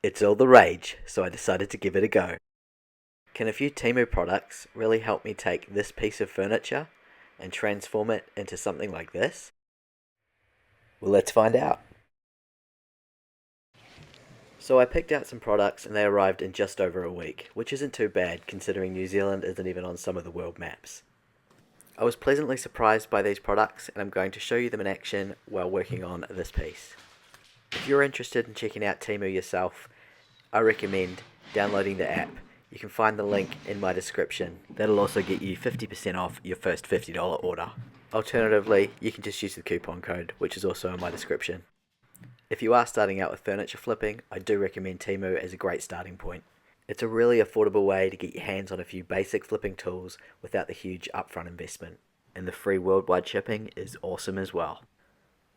It's all the rage, so I decided to give it a go. Can a few Temu products really help me take this piece of furniture and transform it into something like this? Well, let's find out. So I picked out some products and they arrived in just over a week, which isn't too bad considering New Zealand isn't even on some of the world maps. I was pleasantly surprised by these products and I'm going to show you them in action while working on this piece. If you're interested in checking out Temu yourself, I recommend downloading the app. You can find the link in my description. That'll also get you 50% off your first $50 order. Alternatively, you can just use the coupon code, which is also in my description. If you are starting out with furniture flipping, I do recommend Temu as a great starting point. It's a really affordable way to get your hands on a few basic flipping tools without the huge upfront investment. And the free worldwide shipping is awesome as well.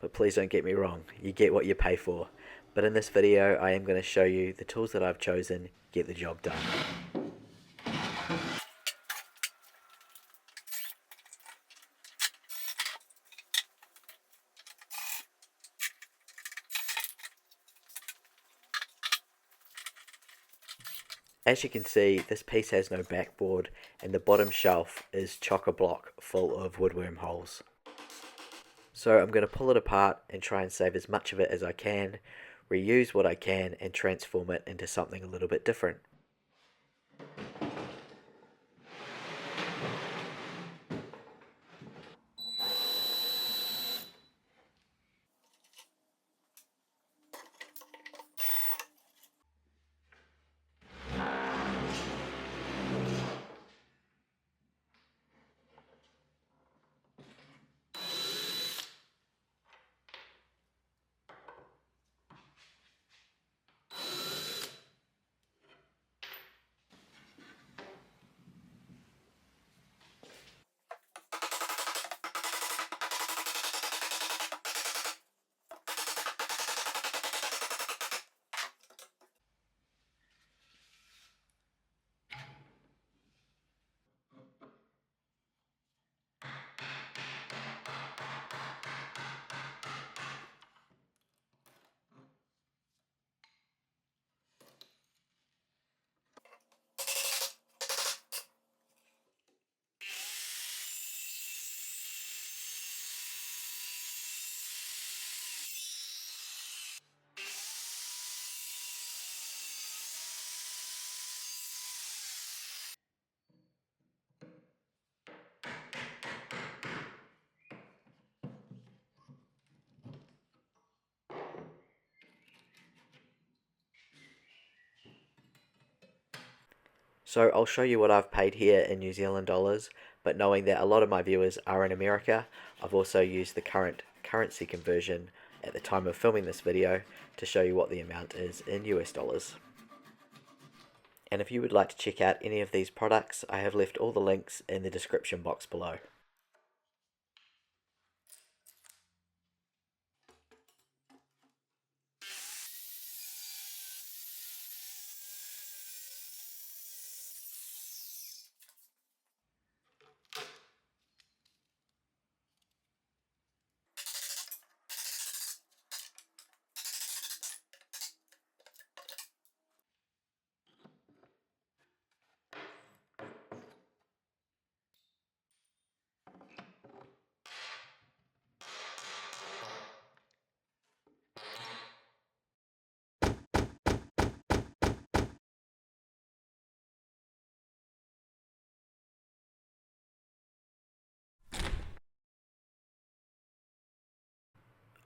But please don't get me wrong, you get what you pay for. But in this video, I am going to show you the tools that I've chosen get the job done. As you can see, this piece has no backboard and the bottom shelf is chock-a-block full of woodworm holes. So I'm going to pull it apart and try and save as much of it as I can, reuse what I can and transform it into something a little bit different. So I'll show you what I've paid here in New Zealand dollars, but knowing that a lot of my viewers are in America, I've also used the current currency conversion at the time of filming this video to show you what the amount is in US dollars. And if you would like to check out any of these products, I have left all the links in the description box below.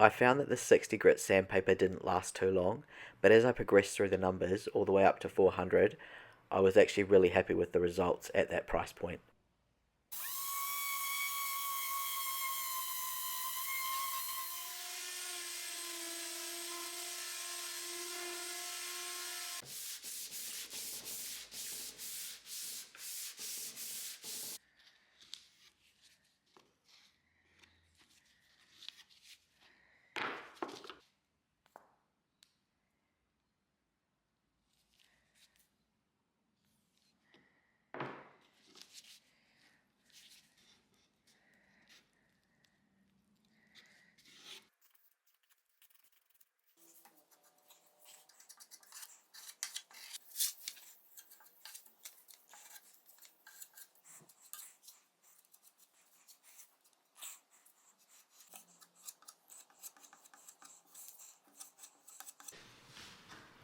I found that the 60 grit sandpaper didn't last too long, but as I progressed through the numbers all the way up to 400, I was actually really happy with the results at that price point.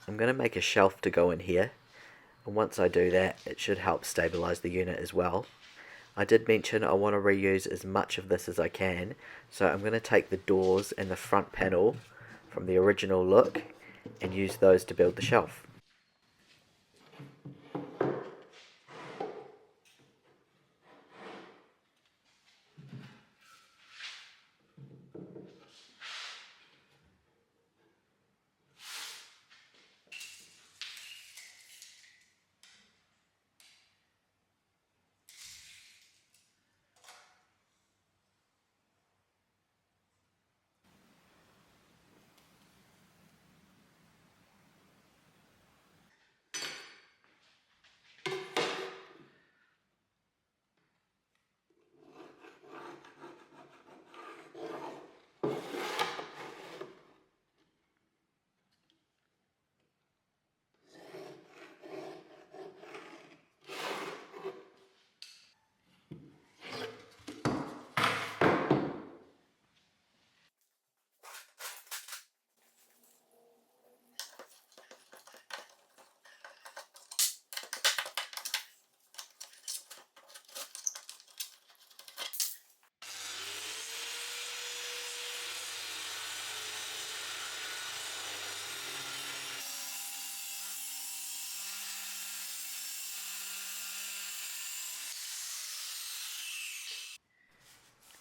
I'm going to make a shelf to go in here, and once I do that it should help stabilize the unit as well. I did mention I want to reuse as much of this as I can, so I'm going to take the doors and the front panel from the original look and use those to build the shelf.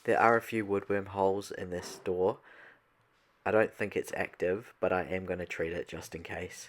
There are a few woodworm holes in this door. I don't think it's active, but I am going to treat it just in case.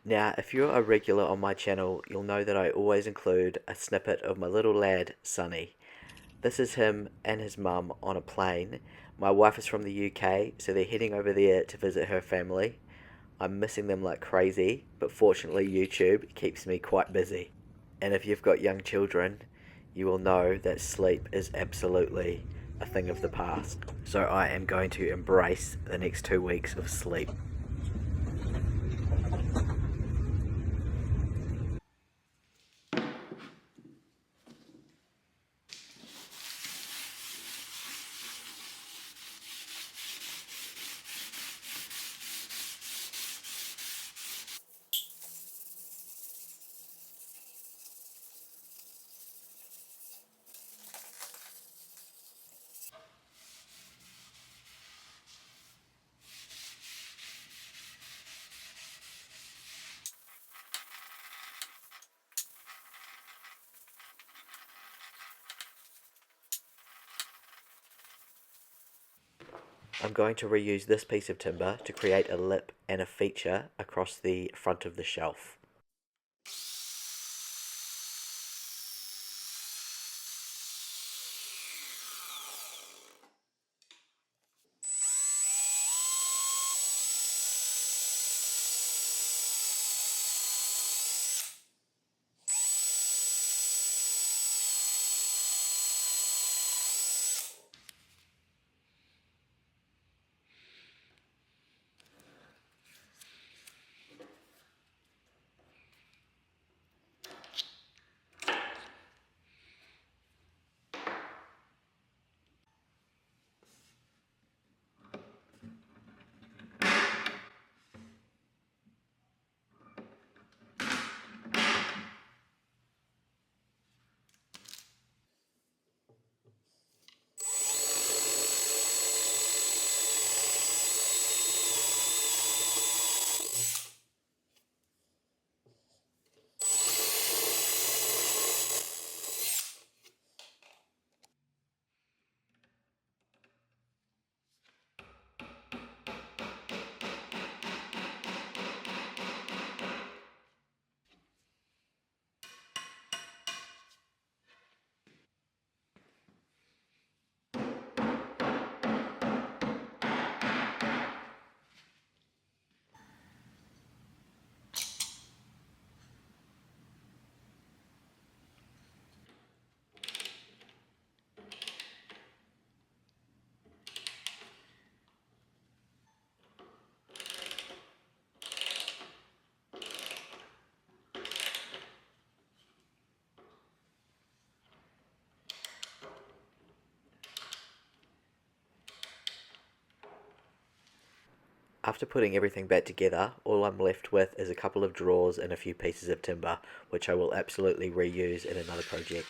Now, if you're a regular on my channel, you'll know that I always include a snippet of my little lad, Sonny. This is him and his mum on a plane. My wife is from the UK, so they're heading over there to visit her family. I'm missing them like crazy, but fortunately YouTube keeps me quite busy. And if you've got young children, you will know that sleep is absolutely a thing of the past. So I am going to embrace the next 2 weeks of sleep. I'm going to reuse this piece of timber to create a lip and a feature across the front of the shelf. After putting everything back together, all I'm left with is a couple of drawers and a few pieces of timber, which I will absolutely reuse in another project.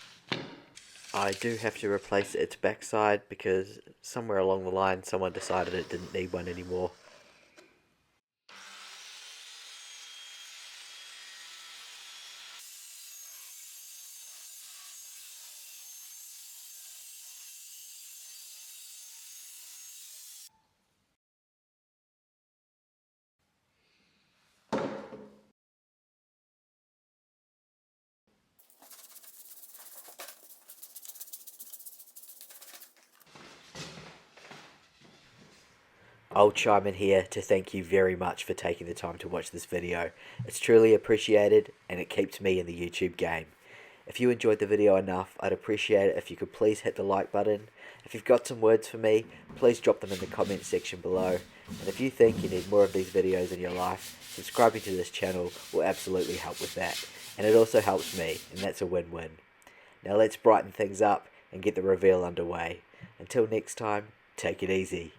I do have to replace its backside because somewhere along the line someone decided it didn't need one anymore. I'll chime in here to thank you very much for taking the time to watch this video. It's truly appreciated and it keeps me in the YouTube game. If you enjoyed the video enough, I'd appreciate it if you could please hit the like button. If you've got some words for me, please drop them in the comment section below. And if you think you need more of these videos in your life, subscribing to this channel will absolutely help with that. And it also helps me, and that's a win-win. Now let's brighten things up and get the reveal underway. Until next time, take it easy.